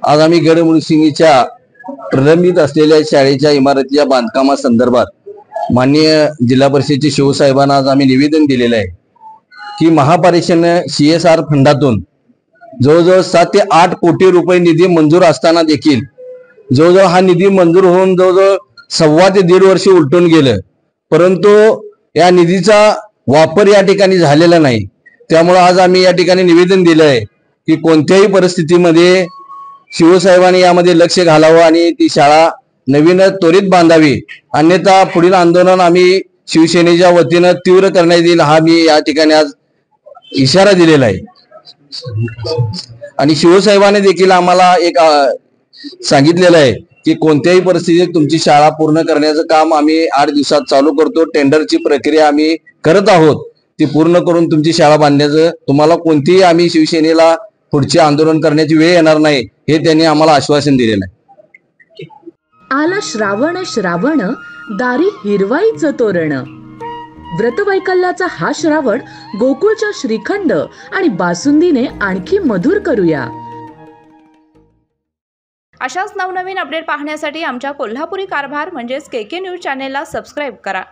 आज आम्ही गडमुळसिंगीच्या प्रलंबित असलेल्या शाळेच्या इमारतीच्या बांधकामासंदर्भात माननीय जिल्हा परिषदेचे शिवसाहेबांना आज आम्ही निवेदन दिलेलं आहे की महापालिकेने CSR फंडातून जवळजवळ 7 ते 8 कोटी रुपये निधी मंजूर असताना देखील जवळजवळ हा निधी मंजूर होऊन जवळजवळ 1.25 ते 1.5 वर्ष उलटून गेलं, परंतु या निधीचा वापर या ठिकाणी झालेला नाही। त्यामुळे आज आम्ही या ठिकाणी निवेदन दिलं आहे की कोणत्याही परिस्थितीमध्ये शिवसाहेबांनी यामध्ये लक्ष घालावं आणि ती शाळा नवीन त्वरित बांधावी, अन्यथा पुढील आंदोलन आम्ही शिवसेनेच्या वतीनं तीव्र करण्यात येईल हा मी या ठिकाणी आज इशारा दिलेला आहे। आणि शिवसाहेबांनी देखील आम्हाला एक सांगितलेलं आहे की कोणत्याही परिस्थितीत तुमची शाळा पूर्ण करण्याचं काम आम्ही 8 दिवसात चालू करतो। टेंडरची प्रक्रिया आम्ही करत आहोत, ती पूर्ण करून तुमची शाळा बांधण्याचं तुम्हाला कोणतीही आम्ही शिवसेनेला पुढचे आंदोलन करण्याची वेळ येणार नाही हे त्यांनी आम्हाला आश्वासन दिलेलं आहे। आला श्रावण श्रावण दारी हिरवाईचं तोरण। व्रतवैकल्याचा हा श्रावण गोकुळच्या श्रीखंड आणि बासुंदीने आणखी मधुर करूया। अशाच नवनवीन अपडेट पाहण्यासाठी आमच्या कोल्हापुरी कारभार म्हणजेच KK न्यूज चॅनेलला सबस्क्राईब करा।